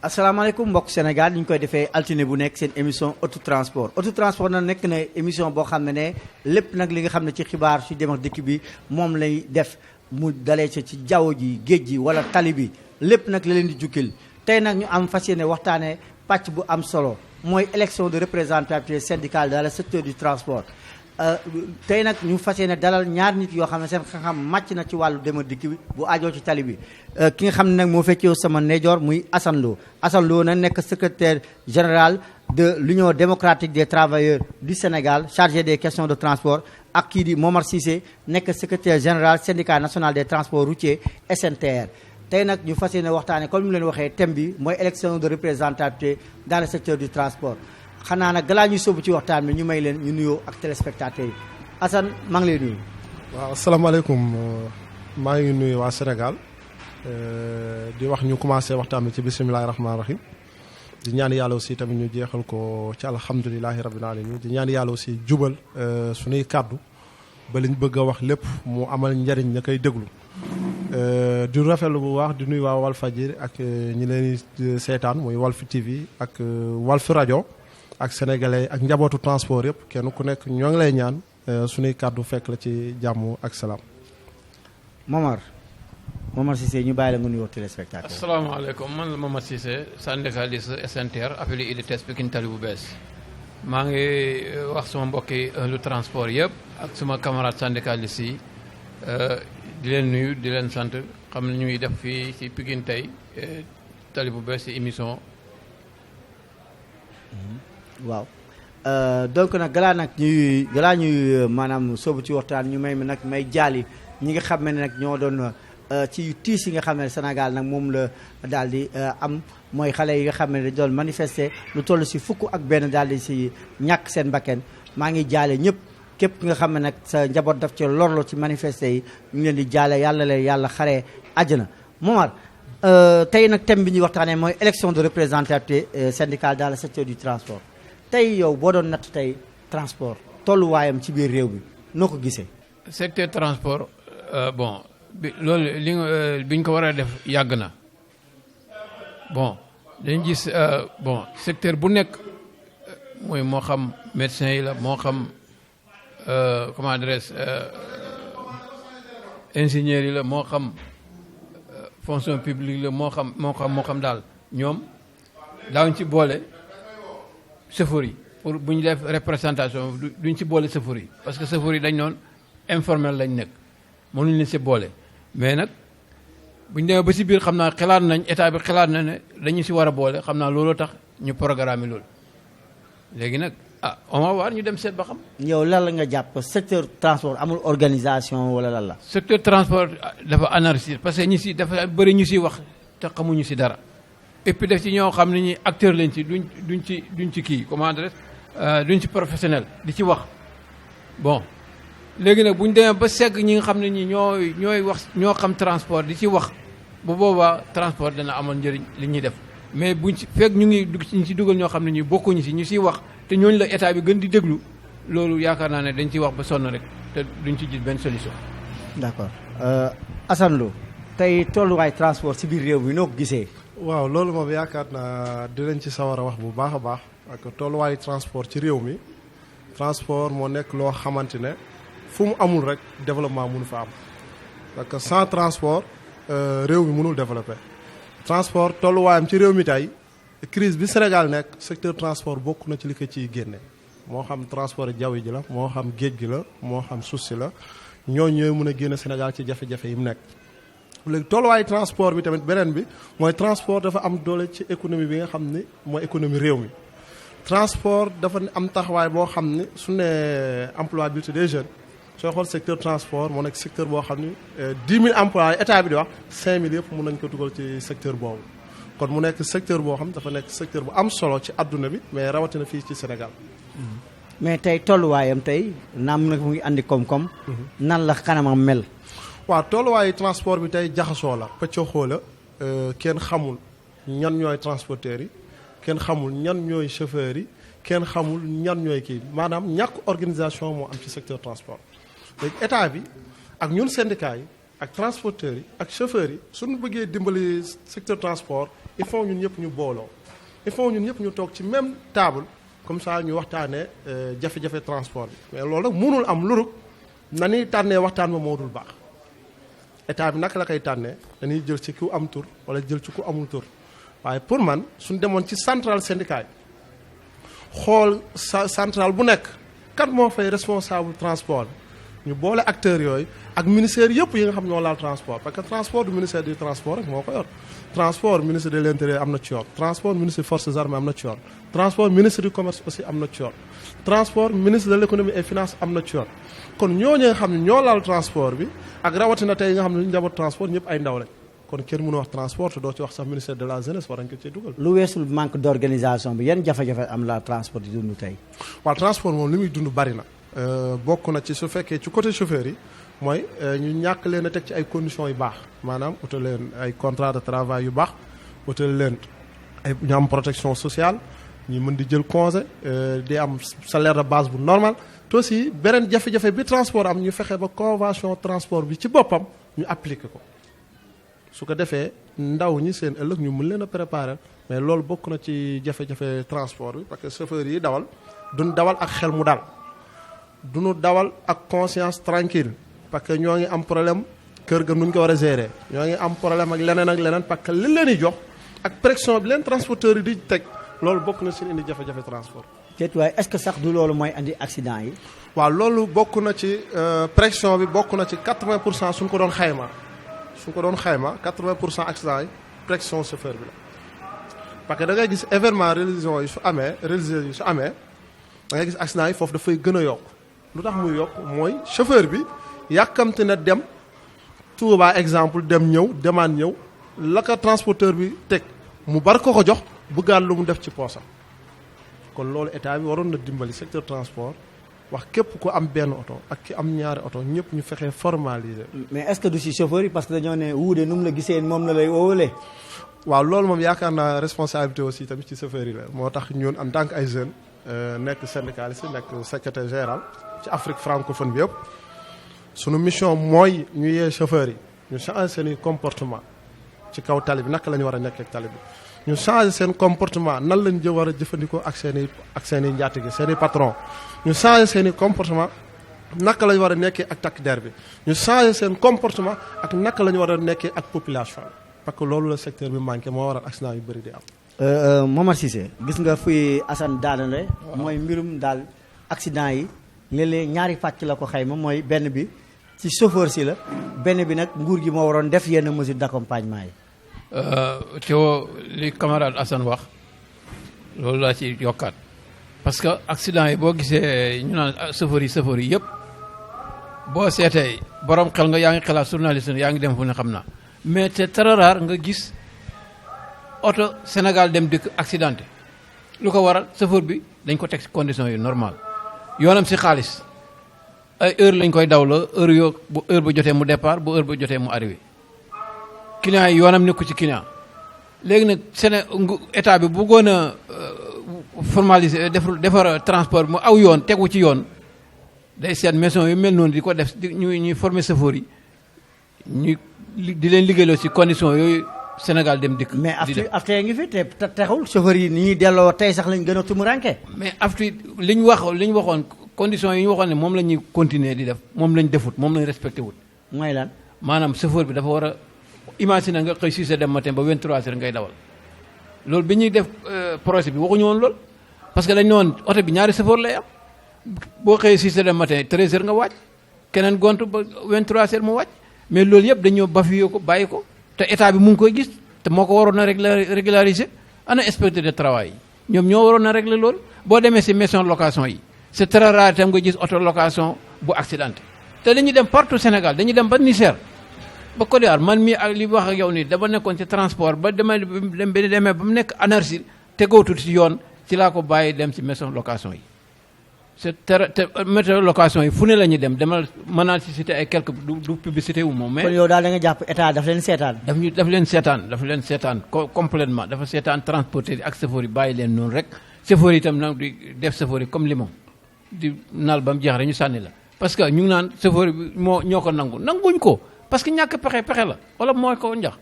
asalaamaaleykum mbokk Sénégal ni ñu koy defee altine bu nekk seen émission autotransport na nekk na émission boo xam ne lépp nag li nga xam ne ci xibaar ci dem ak dikk bi moom lay def mu dalee ci jaww ji géej gi wala tali bi lépp nag la leen di jukkil tey nag ñu am fas yéene waxtaanee pàcc bu am solo mooy élection de représentativité syndicale dans le secteur du transport. tey nag ñu fas yéene dalal ñaar nit yoo xam ne seen xam-xam màcc na ci wàllu dem ak dikk bi bu ajoo ci tali bi ki nga xam ne nag moo feccee sama ndeyjoor muy Assane Lo na nekk secrétaire général de l'Union démocratique des travailleurs du Sénégal chargé des questions de transport ak kii di Momar Cissé nekk secrétaire général syndicat national des transports routiers SNTR. tey nag ñu fas yéene waxtaane comme ñu leen waxee thème bi mooy élection de représentativité dans le secteur du transport. xanaa nag galaa ñuy sóobu ci waxtaan bi ñu may leen ñu nuyoo ak téléspectateurs yi Assane maa ngi lay nuyu. waaw asalaamaaleykum maa ngi nuyu waa Sénégal di wax ñu commencé waxtaan bi ci bisimilahi rahmaani rahim di ñaan yàlla aussi tamit ñu jeexal ko ci alhamdulilahi rabbil alamin di ñaan yàlla aussi jubal suñuy kàddu ba liñ bëgg a wax lépp mu amal njariñ ña koy déglu di rafetlu bu baax di nuyu waa Walfadjri ak ñi leen di seetaan muy Walf TV ak Walf rajo. ak sénégalais ak njabootu transport yëpp kenn ku nekk ñoo ngi lay ñaan suñuy kàddu fekk la ci jàmm ak salaam. Momar Cissé ñu bàyyi la nga nuyoo téléspectateur. asalaamaaleykum man la Momar Cissé syndicaliste SNTR appelé IDTS Pikine Tali bu bees maa ngi wax sama mbokki lu transport yëpp ak suma camarade syndicaliste yi di leen nuyu di leen sant xam ne ñuy def fii ci Pikine tey Tali bu bees ci émission. waaw donc nag galaa ñuy maanaam soobu ci waxtaan ñu may jaali ñi nga xam ne nag ñoo doon ci tiis yi nga xam ne Sénégal nag moom la daal di am mooy xale yi nga xam ne dañ doon manifester lu toll si fukk ak benn daal di si ñàkk seen bakken maa ngi jaale ñëpp képp ki nga xam ne nag sa njaboot daf ci lorlo ci manifester yi ñu ngi leen di jaale yàlla leen yàlla xaree àjjana. Momar tey nag thème bi ñuy waxtaanee mooy élection de représentativité syndicale dans le secteur du transport. tey yow boo doon natt tey transport tolluwaayam ci biir réew bi noo ko gisee. secteur transport bon loolu bi ñu ko war a def yàgg na bon dañu gis bon secteur bu nekk mooy moo xam médecin yi la moo xam comment dirais-je ingénieurs yi la moo xam fonction publique la moo xam daal ñoom daawuñ ci boole. chauffeurs yi pour bu ñu def représentation duñ ci boole chauffeurs yi parce que chauffeurs yi dañ noon informel lañ nekk mënuñ leen ci boole mais nag bu ñu demee ba ci biir xam naa xalaat nañ état bi xalaat na ne dañu ci war a boole xam naa looloo tax ñu programme loolu léegi nag on va voir ñu dem seet ba xam. yow lan la nga jàpp secteur transport amul organisation wala lan la. secteur transport dafa anarchie parce que ñi ci dafa bëri ñu ci wax te xamuñu ci dara. et puis def ci ñoo xam ne ñi acteur lañ ci duñ ci kii comment dire duñ ci professionnel di ci wax bon léegi nag bu ñu demee ba segg ñi nga xam ne ñi ñooy wax ñoo xam transport di ci wax bu boobaa transport dana amoon njëriñ li ñuy def mais buñ ci fekk ñu ci dugal ñoo xam ne ñi bokkuñu ci ñu ciy wax te ñooñu la état bi gën di déglu loolu yaakaar naa ne dañ ciy wax ba sonn rek te duñ ci gis benn solution. d'accord Assane Lo tey tolluwaay transport ci biir réew bi noo ko gisee. waaw loolu moom yaakaar naa dinañ ci sawar a wax bu baax a baax ak tolluwaayu transport ci réew mi transport moo nekk loo xamante ne fu mu amul rek développement mënu fa am parce que sans transport réew mi mënul développer. transport tolluwaayam ci réew mi tey crise bi Sénégal nekk secteur transport bokk na ci li ko ciy génne moo xam transport jaww ji la moo xam géej gi la moo xam suuf si la ñooñu ñooy mën a génne Sénégal ci jafe-jafe yi mu nekk. léegi tolluwaayu transport bi tamit beneen bi mooy transport dafa am doole ci économie bi nga xam ni mooy économie réew mi transport dafa am taxawaay boo xam ni su ne employabilité des jeunes sooy xool secteur transport moo nekk secteur boo xam ni 10 000 emplois état bi di wax 5 000 yëpp mën nañ ko dugal ci secteur boobu kon mu nekk secteur boo xam dafa nekk secteur bu am solo ci adduna bi mais rawatina fii ci Sénégal. mais tey tolluwaayam tey naam nag mu ngi andi koom-koom. nan la kanamam mel. waaw tolluwaayu transport bi tey jaxasoo la pëccoxoo la kenn xamul ñan ñooy transporteurs yi kenn xamul ñan ñooy chauffeurs yi kenn xamul ñan ñooy kii maanaam ñàkk organisation moo am ci secteur transport léegi état bi ak ñun syndicats yi ak transporteurs yi ak chauffeurs yi suñu bëggee dimbali secteur transport il faut ñun ñëpp ñu booloo il faut ñun ñëpp ñu toog ci même table comme ça ñu waxtaanee jafe-jafe transport bi mais loolu nag mënul am lu na ñuy tànnee waxtaan ba moo dul baax état bi naka la koy tànnee dañuy jël ci ku am tur wala jël ci ku amul tur waaye pour man suñ demoon ci centrale syndicat xool centrale bu nekk kan moo fay responsable transport ñu boole acteurs yooyu ak ministère yëpp yi nga xam ñoo laal transport parce que transport du ministère du transport rek moo ko yor transport ministre de l'intérieur am na ci yoon transport ministre des forces armées am na ci yoon transport ministre du commerce aussi am na ci yoon transport ministre de l'économie et finance am na ci yoon kon ñooñu nga xam ne ñoo laal transport bi ak rawatina tey nga xam ne ñu njaboot transport ñëpp ay ndaw lañ kon kenn mënu wax transport te doo ci wax sax ministère de la jeunesse war nañ ko cee dugal. lu weesul manque d'organisation bi yan jafe-jafe am la transport di dund tey. waaw transport moom li muy dund bari na bokk na ci su fekkee ci côté chauffeur yi mooy ñu ñàkk leen a teg ci ay conditions yu baax maanaam utal leen ay contrat de travail yu baax utal leen ay ñu am protection sociale ñu mën di jël congé di am salaire de base bu normal te aussi beneen jafe-jafe bi transport am ñu fexe ba convention transport bi ci boppam ñu appliquer ko su ko defee ndaw ñi seen ëllëg ñu mën leen a préparer mais loolu bokk na ci jafe-jafe transport bi parce que chauffeur yi dawal duñ dawal ak xel mu dal duñu dawal ak conscience tranquille parce que ñoo ngi am problème kër ga nuñ ko war a gérer ñoo ngi am problème ak leneen parce que li leen di jox ak pression bi leen transporteurs yi di teg loolu bokk na si indi jafe-jafe transport. te waaye est-ce que sax du loolu mooy andi accident yi. waaw loolu bokk na ci pression bi bokk na ci 80% suñ ko doon xayma 80% accident yi pression chauffeur bi la. parce que da ngay gis événement religieux yi su amee da ngay gis accident yi foofu dafay gën a yokk lu tax muy yokk mooy chauffeur bi. yàkkamte na dem Touba exemple dem ñëw demaan ñëw la ko transporteur bi teg mu bar ko jox bëggaat lu mu def ci poosam kon loolu état bi waroon na dimbali secteur transport wax képp ku am benn oto ak ki am ñaari oto ñëpp ñu fexee formaliser. mais est-ce que du si chauffeur yi parce que dañoo ne wuude nu mu la gisee moom la lay wóolee. waaw loolu moom yaakaar naa responsabilité aussi tamit ci chauffeur yi la moo tax ñun en tant que ay jeunes nekk syndicaliste nekk secrétaire général ci Afrique francophone bi yëpp. sunu mission mooy ñu yee chauffeurs yi ñu changer seen comportement ci kaw tali bi naka la ñu war a nekkee ak tali bi ñu changer seen comportement nan lañ war a jëfandikoo ak seen i njaatige seen i patron ñu changer seen i comportement naka la ñu war a nekkee ak takk der bi ñu changer seen comportement ak naka la ñu war a nekkee ak population parce que loolu la secteur bi manqué moo waral accident yu bëri di am. Momar Cissé gis nga fuy Assane daanale mooy mbirum daal accident yi léeg-léeg ñaari pàcc la ko xayma mooy benn bi. ci chauffeur si la benn bi nag nguur gi moo waroon def yenn mesures d'accompagnement yi. Théo li camarade Assane wax loolu laa ci yokkaat parce que accident yi boo gisee ñu naan chauffeur yi yëpp boo seetee borom xel nga yaa ngi xalaat journaliste yaa ngi dem fu ne xam naa mais c'est très rare nga gis oto Sénégal dem dëkk accidenté lu ko waral chauffeur bi dañ ko teg ci conditions yu normal yoonam ci xaalis. ay heure lañ koy daw la heure bu heure ba jotee mu départ bu heure ba jotee mu arrivé client yi yoonam nekku ci client léegi nag état bi bëggoon a formaliser defar transport mu aw yoon tegu ci yoon day seet maison yu mel noonu di ko def ñuy former chauffeur yi ñu di leen liggéeyloo ci condition yooyu Sénégal dem dikk. mais aftu ngi fi te taxul chauffeur yi ni ñuy delloo tey sax lañ gën a tumuranke. mais aftu li ñu waxoon. conditions yi ñu waxoon ne moom la ñuy continuer di def moom lañ defut moom lañ respecté wut. mooy lan maanaam chauffeur bi dafa war a imaginer nga xëy 6 heures dem matin ba 23 heures ngay dawal loolu bi ñuy def projet bi waxuñu woon lool parce que dañ ne woon oto bi ñaari chauffeur lay am boo xëyee 6 heures dem matin 13 heures nga wàcc keneen gontu ba 23 heures mu wàcc mais loolu yëpp dañoo bafoué ko bàyyi ko te état bi mu ngi koy gis te moo ko waroon a régulariser ana inspecteur de travail yi ñoom ñoo waroon a régler loolu boo demee ci maison location yi. c'est très rare itam nga gis auto location bu accidenté te dañuy dem partout Sénégal dañuy dem ba Niger ba Côte d'Ivoire man mii ak li wax ak yow nii dama nekkoon ci transport ba demee ba mu nekk anarchie tegootul ci yoon ci laa ko bàyyi dem ci maison location yi c'est te maison location yi fu ne la ñuy dem demal mën naa ci citer ay quelques du publicité wu moom mais. kon yow daal da nga jàpp état daf leen seetaan. daf leen seetaan complètement dafa seetaan transporteur yi ak chauffeur yi bàyyi leen noonu rek chauffeur yi itam nag di def chauffeur yi comme limon di naal ba mu jeex rek ñu sànni la parce que ñu ngi naan chauffeur bi ñoo ko nanguñ ko parce que ñàkk pexe la wala moo ko njax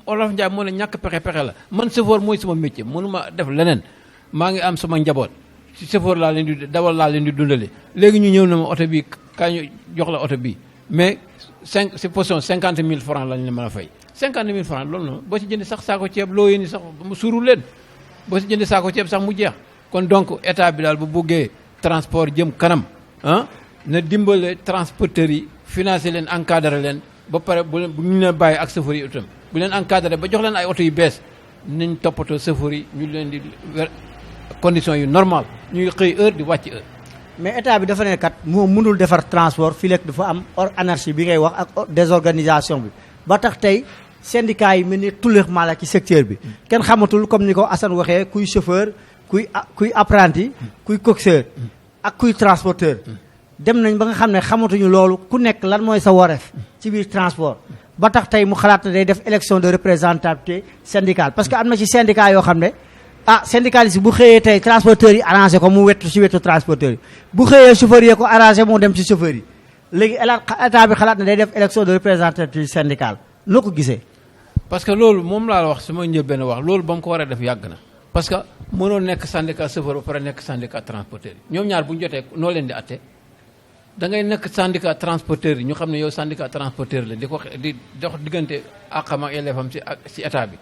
Olof Ndiaye moo ne ñàkk pexe la man chauffeur mooy sama métier mënuma def leneen maa ngi am sama njaboot ci chauffeur laa leen di dawal laa leen di dundale léegi ñu ñëw na ma oto bi kaa ñu jox la oto bi mais c'est position 50 000 francs lañ la mën a fay 50 000 francs loolu noonu boo ci jëndi sax saako ceeb loo yéeni sax mu suurul leen boo ci jëndi saako ceeb sax mu jeex kon donc état bi daal bu bëggee transport jëm kanam ah na dimbale transporteurs yi financer leen encadrer leen ba pare bu ñu leen bàyyi ak chauffeurs yi itam bu leen encadrer ba jox leen ay oto yu bees nañ toppatoo chauffeurs yi ñu leen di conditions yu normal ñuy xëy heure di wàcc heure. mais état bi dafa ne kat moo mënul defar transport fii léegi dafa am anarchie bi ngay wax ak désorganisation bi ba tax tey syndicat yi mel ni tulleex mala ci secteur bi kenn xamatul comme ni ko Assane waxee kuy chauffeur kuy apprenti kuy coxeur ak kuy transporteur dem nañ ba nga xam ne xamatuñu loolu ku nekk lan mooy sa wareef ci biir transport ba tax tey mu xalaat ne day def élection de représentativité syndicale parce que am na ci syndicat yoo xam ne syndicaliste bu xëyee tey transporteurs yi arrangé ko mu wettu ci wetu transporteurs yi bu xëyee chauffeurs yi ko arrangé moo dem ci chauffeurs yi léegi état bi xalaat ne day def élection de représentativité syndicale loo ko gisee. parce que loolu moom laa la wax sama njëlbéen wax loolu ba mu ko war a def yàgg na parce que mënoo nekk syndicat chauffeur ba pare nekk syndicat transporteur yi ñoom ñaar bu ñu jotee noo leen di atte da ngay nekk syndicat transporteur yi ñu xam ne yow syndicat transporteur la di ko di dox diggante àqam ak yelleefam ci état bi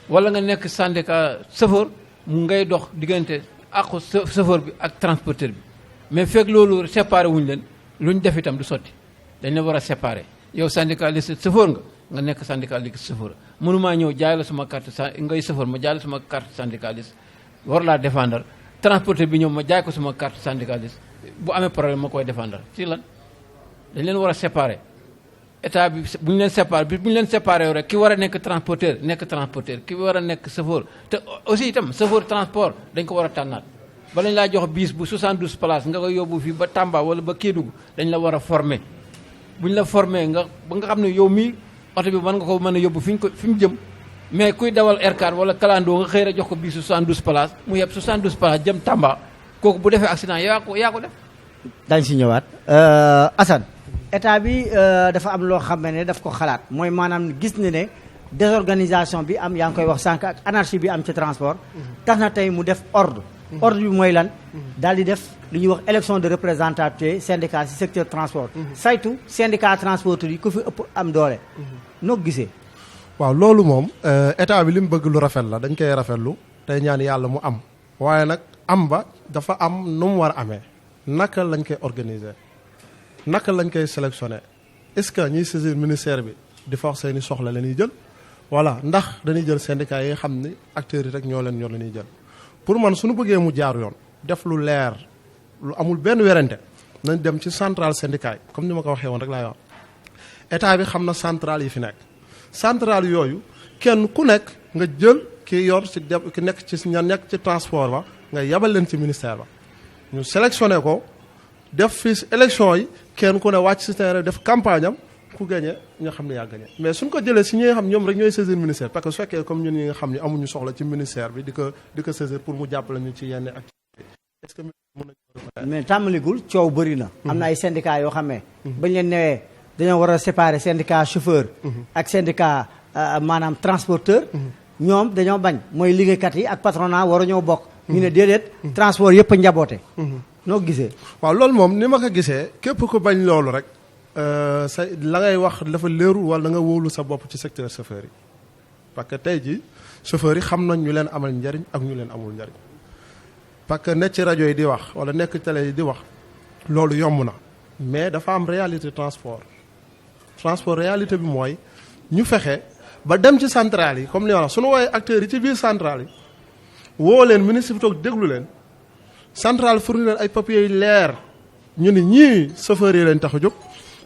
wala nga nekk syndicat chauffeur mu ngay dox diggante àqu chauffeur bi ak transporteur bi mais fekk loolu séparé wuñu leen lu ñu def itam du sotti dañ la war a séparé yow syndicaliste chauffeur nga nekk syndicaliste chauffeur mënumaa ñëw jaay la suma carte ngay chauffeur ma jaay la suma carte syndicaliste war laa défendre transporteur bi ñëw ma jaay ko suma carte syndicaliste bu amee problème ma koy défendre ci lan dañ leen war a séparer état bi bu ñu leen séparer bu ñu leen séparer rek ki war a nekk transporteur ki war a nekk chauffeur te aussi itam chauffeur transport dañ ko war a tànnaat ba lañ laa jox bis bu 72 places nga koy yóbbu fii ba Tamba wala ba Kédougou dañ la war a former bu ñu la former ba nga xam ne yow mii oto bi mën nga ko mën a yóbbu fi ñu jëm mais kuy dawal R4 wala kalandoo nga xëy rek jox ko bisu 72 places mu yeb 72 places jëm Tamba kooku bu defee accident yaa ko def. dañ si ñëwaat Assane état bi dafa am loo xam ne daf ko xalaat mooy maanaam gis na ne désorganisation bi am yaa ngi koy wax sànq ak anarchie bi am ci transport tax na tey mu def ordre bi mooy lan daal di def li ñuy wax élection de représentativité syndicat ci secteur transport saytu syndicat transporteur yi ku fi ëpp am doole noo gisee. waaw loolu moom état bi li mu bëgg lu rafet la dañ koy rafetlu tey ñaan yàlla mu am waaye nag am ba dafa am nu mu war a amee naka lañ koy organiser naka lañ koy sélectionner est-ce que ñiy saisir ministère bi di force seeni soxla la ñuy jël voilà ndax dañuy jël syndicat yi nga xam ni acteurs yi rek ñoo leen ñor la ñuy jël pour man suñu bëggee mu jaar yoon def lu leer lu amul benn werante nañ dem ci centrale syndicat yi comme ni ma ko waxee woon rek laay wax état bi xam na centrale yi fi nekk centrale yooyu kenn ku nekk nga jël ki yor ci ki nekk ci ña nekk ci transport ba nga yabal leen ci ministère ba ñu sélectionné ko def fii élection yi kenn ku ne wàcc ci terrain def campagne am ku gagné nga xam ne yaa gagné mais suñ ko jëlee si ñi nga xam ñoom rek ñooy saisir ministère parce que su fekkee comme ñun ñi nga xam ne amuñu soxla ci ministère bi di ko saisir pour mu jàppale ñu ci yenn activité est-ce que mën nañu mais tàmmaligul coow bëri na am na ay syndicats yoo xam ne bañ leen newee dañoo war a séparer syndicat chauffeur ak syndicat maanaam transporteur ñoom dañoo bañ mooy liggéeykat yi ak patronat war a ñoo bokk ñu ne déedéet transport yëpp a njaboote noo gisee. waaw loolu moom ni ma ko gisee képp ku bañ loolu rek sa la ngay wax dafa leeru wala da nga wóolu sa bopp ci secteur chauffeur yi parce que tey jii chauffeur yi xam nañ ñu leen amal njariñ ak ñu leen amul njariñ parce que nekk ci rajo yi di wax wala nekk télé yi di wax loolu yomb na mais dafa am réalité transport réalité bi mooy ñu fexe ba dem ci centrale yi comme li wax suñu woowee acteurs yi ci biir centrale yi woo leen ministre bi toog déglu leen centrale fournir leen ay papiers yu leer ñu ne ñii chauffeurs yi leen tax a jóg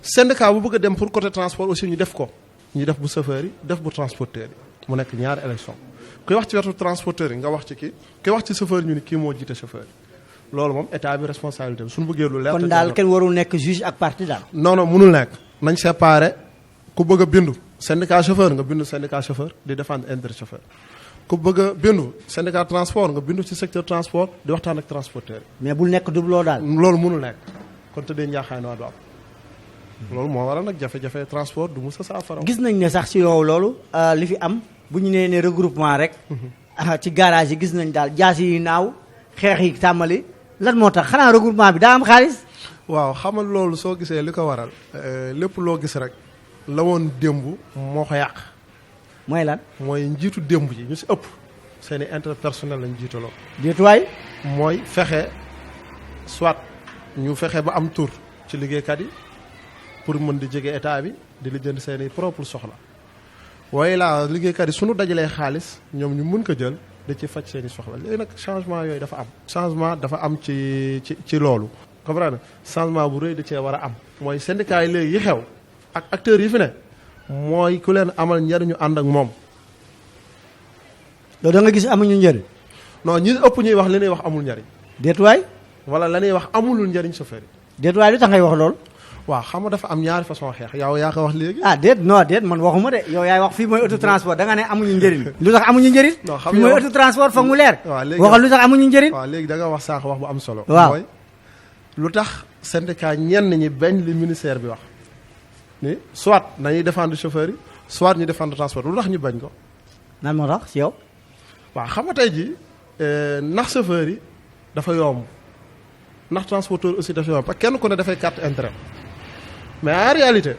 syndicat bu bëgg a dem pour côté transport aussi ñu def ko ñu def bu chauffeurs yi def bu transporteurs yi mu nekk ñaari élection kuy wax ci wetu transporteurs yi nga wax ci kii kuy wax ci chauffeur ñu ni kii moo jiite chauffeur yi loolu moom état bi responsabilité bi suñu bëggee lu leer. kon daal kenn warul nekk juge ak parti daal. non mënul nekk nañ séparé ku bëgg a bindu syndicat chauffeur nga bindu syndicat chauffeur di défendre intérêt chauffeur ku bëgg a bindu syndicat transport nga bindu ci secteur transport di waxtaan ak transporteur yi. mais bul nekk doublon daal. loolu mënul nekk kon tëddee njaaxaay noo du am. loolu moo waral nag jafe-jafe transport du mu sa saafara. gis nañ ne sax ci yow loolu li fi am bu ñu nee ne regroupement rek ci garage yi gis nañ daal jaas yi naaw xeex yi tàmbali lan moo tax xanaa regroupement bi daa am xaalis. waaw xamal loolu soo gisee li ko waral lépp loo gis rek la woon démb moo ko yàq. mooy lan. mooy njiitu démb ji ñu si ëpp seeni intérêt personnel lañ jiitaloo. déetuwaay. mooy fexe soit ñu fexe ba am tur ci liggéeykat yi pour mën di jege état bi di lijjanti seeni propre soxla waaye laa liggéeykat yi suñu dajalee xaalis ñoom ñu mën ko jël da ci faj seeni soxla léegi nag changement yooyu dafa am. changement dafa am ci loolu. comprendre changement bu rëy da cee war a am. mooy syndicat yi léegi yi xew ak acteurs yi fi ne mooy ku leen amal njariñu ànd ak moom. loolu da nga gis amuñu njëriñ. non ñi ëpp ñuy wax li ñuy wax amul njariñ. déetuwaay. wala la ñuy wax amulul njariñ chauffeur yi. déetuwaay lu tax ngay wax loolu. waaw xam nga dafa am ñaari façon xeex yow yaa ko wax léegi. ah déet non déet man waxuma de yow yaay wax fii mooy auto transport da nga ne amuñu njëriñ. lu tax amuñu njëriñ. non xam fii mooy auto transport foog mu leer. waaw léegi waxal lu tax amuñu njëriñ. waaw léegi da nga wax sànq wax bu am solo. waaw mooy lu tax syndicat ñenn ñi bañ li ministère bi wax ni soit nañuy défendre chauffeur yi soit ñu défendre transport lu tax ñu bañ ko. nan moo tax ci yow. waaw xam nga tey jii nax chauffeur yi dafa yomb nax transporteur aussi dafa yomb parce que kenn ku ne dafay carte intérêt mais en réalité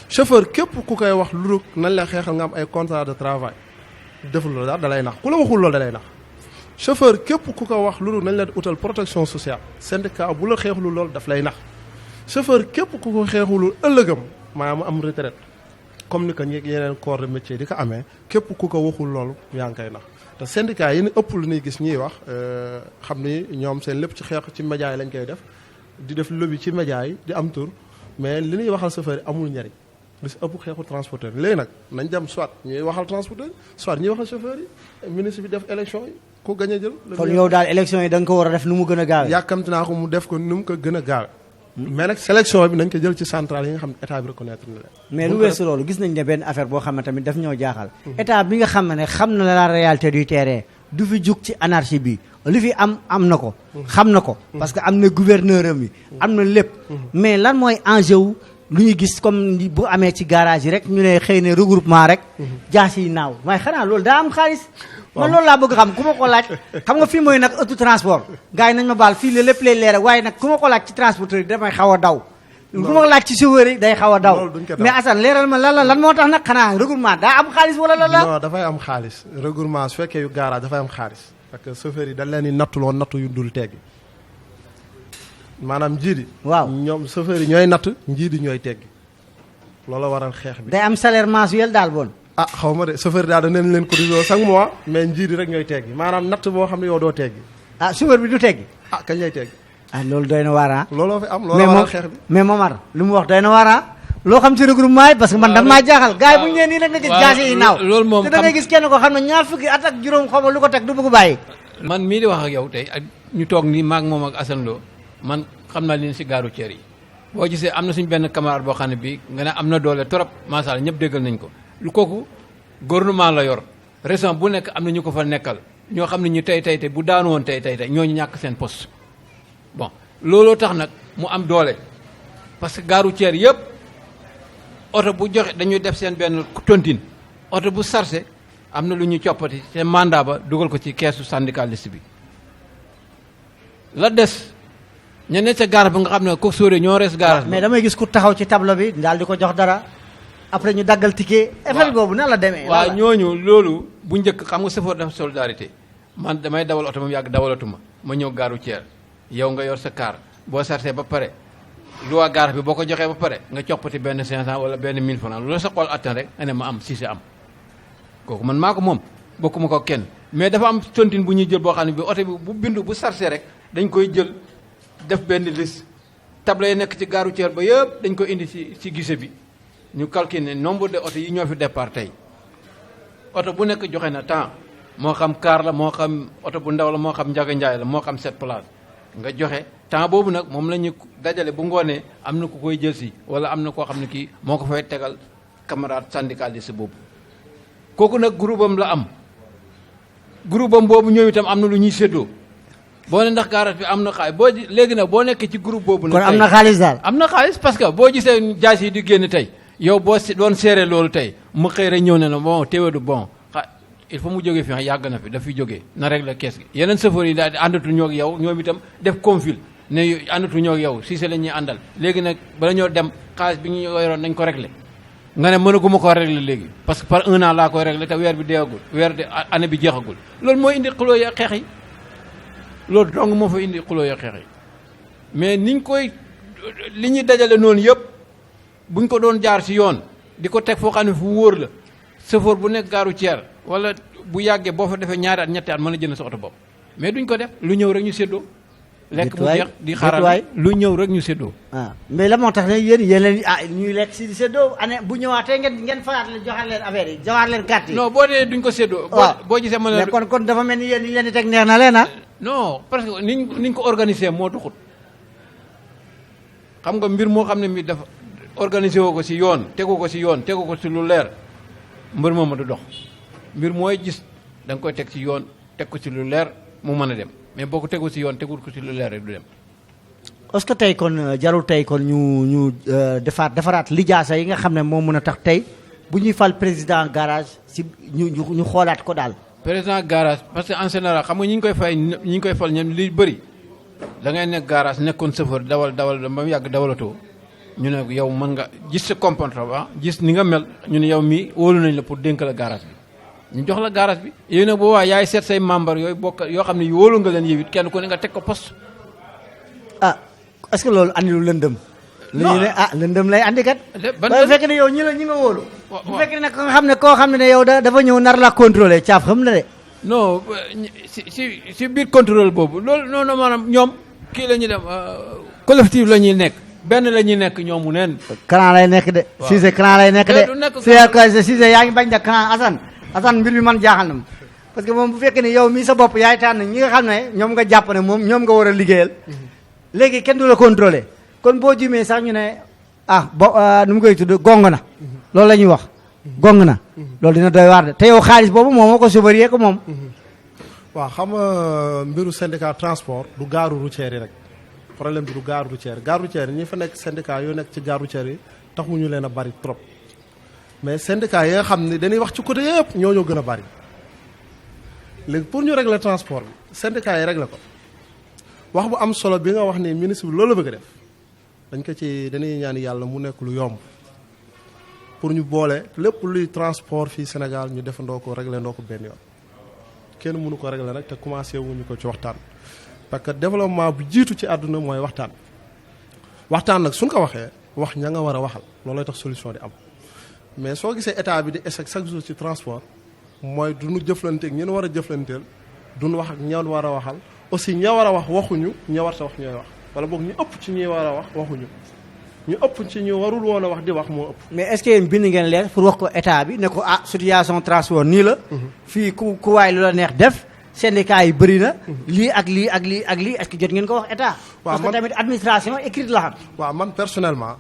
chauffeur képp ku koy wax lu dul nañ la xeexal nga am ay contrat de travail deful loolu daal da lay nax ku la waxul loolu da lay nax chauffeur képp ku ko wax lu dul nañ la utal protection sociale syndicat bu la xeexulu loolu daf lay nax chauffeur képp ku ko xeexulul ëllëgam maanaam mu am retraite comme ni ko yeneen corps de métier di ko amee képp ku ko waxul loolu yaa ngi koy nax te syndicat yi ni ëpp lu ñuy gis ñuy wax xam ni ñoom seen lépp ci xeex ci média yi lañ koy def di def lobby ci média yi di am tur mais li ñuy waxal chauffeur yi amul njariñ li si ëpp xeexu transporteur léegi nag nañ dem soit ñuy waxal transporteur soit ñuy waxal chauffeur yi ministre bi def élection yi ku gañ a jël. kon yow daal élection yi da nga ko war a def nu mu gën a gaawee. yàkkamti naa ko mu def ko nu mu ko gën a gaawe mais nag sélection bi nañ ko jël ci centrale yi nga xam ne état bi reconnaître na leen. mais lu weesu loolu gis nañ ne benn affaire boo xam ne tamit daf ñoo jaaxal. état bi nga xam ne xam na la réalité du terrain du fi jug ci anarchie bi li fi am na ko. xam na ko. parce que am na gouverneur am yi. am na lépp. mais lan mooy enjeu wu lu ñu gis comme bu amee ci garage yi rek ñu ne xëy na regroupement rek. jaas yi naaw waaye xanaa loolu daa am xaalis. man loolu laa bëgg xam ku ma ko laaj xam nga fii mooy nag auto transport gars yi nañ ma baal fii la lépp lay leer waaye nag ku ma ko laaj ci transporteur yi damay xaw a daw ku ma ko laaj ci chauffeur yi day xaw a daw mais Assane leeral ma lan moo tax nag xanaa regroupement daa am xaalis wala lan la non dafay am xaalis regroupement su fekkee yu garage dafay am xaalis parce que chauffeur yi dañ leen di nattuloo nattu yu dul teggi maanaam njiidi waaw ñoom chauffeur yi ñooy natt njiidi ñooy teggi loolu waral xeex bi day am salaire mensuel daal bon ah xaw ma de chauffeur daal danañ leen cotiser chaque mois mais njiidi rek ñooy teggi maanaam natt boo xam ne yow doo teggi ah chauffeur bi du teggi ah kañ lay teggi ah loolu doy na waar ah looloo fi am looloo waral xeex bi mais Momar lu mu wax doy na waar ah loo xam ci regroupement yi parce que man dama maa jaaxal gars yi bu ñu nee nii rek nga gis jaase yi naaw loolu moom te da ngay gis kenn ko xam ne ñaar fukki at ak juróom xaw ma lu ko teg du bëgg bàyyi man mii di wax ak yow tey ak ñu toog nii maag moom ak Assane Lo man xam naa leen si gaaru ceer yi boo gisee am na suñ benn camarade boo xam ne bii nga ne am na doole trop macha allah ñëpp déggal nañ ko lu kooku gouvernement la yor région bu nekk am na ñu ko fa nekkal ñoo xam ne ñu tey bu daanu woon tey ñooñu ñàkk seen poste bon looloo tax nag mu am doole parce que gaaru ceer yëpp oto bu joxe dañuy def seen benn tontine oto bu sarse am na lu ñuy coppati seen mandat ba dugal ko ci keesu syndicaliste bi la des ña ne ca gaar bi nga xam ne ko sóoree ñoo res gaar mais damay gis ku taxaw ci tableau bi daal di ko jox dara après ñu daggal ticket effet boobu nan la demee waaw ñooñu loolu bu njëkk xam nga chauffeur dafa solidarité man damay dawal oto moom yàgg dawalatuma ma ñëw gaaru ceer yow nga yor sa car boo sartee ba pare loi gaar bi boo ko joxee ba pare nga coppati benn 500 wala benn 1000 francs loolu sa xool attan rek nga ne ma am si am kooku man maa ko moom bokkuma ko kenn mais dafa am tontine bu ñuy jël boo xam ne bi oto bi bu bindu bu sartee rek dañ koy jël def benn liste table yi nekk ci gaaru ceer ba yëpp dañ ko indi ci gise bi ñu calculer nombre de oto yi ñoo fi départ tey oto bu nekk joxe na temps moo xam car la moo xam oto bu ndaw la moo xam njaga njaay la moo xam 7 places nga joxe temps boobu nag moom la ñu dajale bu ngoonee am na ku koy jël si wala am na koo xam ne kii moo ko fay tegal camarade syndicaliste boobu kooku nag groupe am la am groupe am boobu ñoom itam am na lu ñuy séddoo boo ne ndax garage bi am na xaalis boo léegi nag boo nekkee ci groupe boobu. kon am na xaalis daal. am na xaalis parce que boo gisee jaas yi di génn tey yow boo doon seere loolu tey mu xëy rek ñëw ne la bon téewédu bon il faut mu jógee fi yàgg na fi daf fi jógee na rek la kees gi yeneen chauffeur yi daal di àndatu ñoo ak yow ñoom itam def confil ne àndatu ñoo ak yow si la ñuy àndal léegi nag bala ñoo dem xaalis bi ñu yoroon nañ ko réglé nga ne mënaguma koo réglé léegi parce que par 1 an laa koy réglé te weer bi deewagul weer de année bi jeexagul loolu mooy indi xuloo ya xeex yi loolu dong moo fa indi xuloo ya xeex yi mais niñ koy li ñuy dajale noonu yëpp buñ ko doon jaar si yoon di ko teg foo xam ne fu wóor la chauffeur bu nekk gaaru ceer wala bu yàggee boo fa defee ñaari at ñetti at mën a jënd sa oto bopp mais duñ ko def lu ñëw rek ñu séddoo lekk mu jeex di xaaral lu ñëw rek ñu séddoo mais la moo tax ne yéen leen ñuy lekk si di séddoo année bu ñëwaatee ngeen faraat leen joxaat leen affaire yi joxaat leen carte yi non boo dee duñ ko séddoo boo gisee mën a kon dafa mel ni yéen leen di teg neex na leen non parce que niñ ko organisé moo doxut xam nga mbir moo xam ne mi dafa organisé woo ko si yoon tegu ko si yoon tegu ko si lu leer mbir moom du dox mbir mooy gis da nga koy teg ci yoon teg ko ci lu leer mu mën a dem mais boo ko tegu ci yoon tegul ko ci lu leer rek du dem. est-ce que tey kon jarul tey kon ñu defaraat lijaasa yi nga xam ne moo mën a tax tey bu ñuy fal président garage si ñu xoolaat ko daal. président garage parce que en général xam nga ñi ñu koy fal ñoom li bëri da ngay nekk garage nekkoon chauffeur dawal ba mu yàgg dawalatoo ñu ne yow mën nga gis sa comportement gis ni nga mel ñu ne yow mii wóolu nañ la pour dénk la garage bi ñu jox la garage bi. yooyu nag boobaa yaay seet say membre yooyu bokk yoo xam ne wóolu nga leen yow it kenn ku ne nga teg ko poste. est-ce que loolu andi lu lëndëm. non ne lëndëm lay andi kat. ban bu fekkee ne yow ñi nga wóolu. bu fekkee ne koo xam ne yow dafa ñëw nar la contrôler caaf xam na de. non si biir contrôle boobu loolu noonu maanaam ñoom kii la ñuy dem collectif la ñuy nekk benn la ñuy nekk ñoom mu neen. clan lay nekk de. waaw Cissé clan lay nekk de. Cissé yaa ngi bañ de clan Assane mbir mi man jaaxal na ma parce que moom bu fekkee ne yow mii sa bopp yaay tànn ñi nga xam ne ñoom nga jàpp ne moom ñoom nga war a liggéeyal. léegi kenn du la contrôler kon boo jumee sax ñu ne nu mu koy tudd gong na. loolu la ñuy wax. gong na. loolu dina doy waar de te yow xaalis boobu moom moo ko chauffeur ko moom. waaw xam nga mbiru syndicat transport du gaaru routière yi rek problème bi du gaaru routière yi ñi fa nekk syndicat yoo nekk ci gaaru routière yi taxuñu leen a bari trop mais syndicat yi nga xam ne dañuy wax ci côté yëpp ñoo gën a bari léegi pour ñu régler transport bi syndicat yi régler ko wax bu am solo bi nga wax ni ministre bi loolu la bëgg a def dañ ko ci dañuy ñaan yàlla mu nekk lu yomb pour ñu boole lépp luy transport fii Sénégal ñu defandoo ko régler ndoo ko benn yoon kenn mënu ko régler nag te commencé wuñu ko ci waxtaan parce que développement bu jiitu ci àdduna mooy waxtaan nag suñ ko waxee wax ña nga war a waxal loolooy tax solution di am mais soo gisee état bi di échec chaque jour ci transport mooy du ñu jëflanteeg ñi war a jëflanteel duñ wax ak ña war a waxal aussi ña war a wax waxuñu ña war ta wax ñooy wax wala boog ñu ëpp ci ñi war a wax waxuñu ñu ëpp ci ñu warul woon a wax di wax moo ëpp. mais est-ce que yéen bind ngeen leer pour wax ko état bi ne ko situation transport nii la. fii ku waay lu la neex def. syndicat yi bëri na. lii ak lii ak lii ak lii est-ce que jot ngeen ko wax état. waaw parce que tamit administration écrite la xam. waaw man personnellement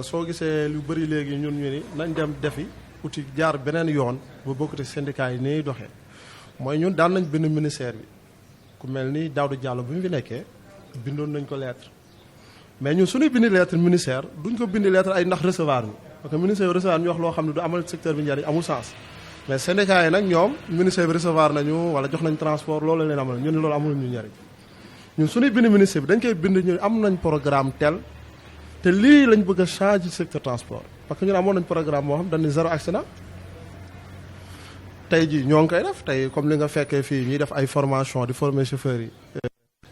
soo gisee lu bëri léegi ñun ñu ni nañ dem defi uti jaar beneen yoon bu bokkute syndicat yi ni doxee mooy ñun daan nañ bind ministère bi ku mel ni Daouda Diallo bu ñu fi nekkee bindoon nañ ko lettre. mais ñun suñuy bindi lettre ministère duñ ko bindi lettre ay ndax recevoir ñu parce que ministère bi recevoir ñu wax loo xam ne du amal secteur bi njariñ amul sens mais syndicat yi nag ñoom ministère bi recevoir nañu wala jox nañ transport loolu la leen amal ñu ne loolu amul ñu njariñ ñun suñuy bind ministère bi dañ koy bind ñu am nañ programme tel te lii lañ bëgg a changer secteur transport parce que ñun amoon nañ programme moo xam dañ ne zéro accident tey jii ñoo ngi koy def tey comme li nga fekkee fii ñuy def ay formation di former chauffeurs yi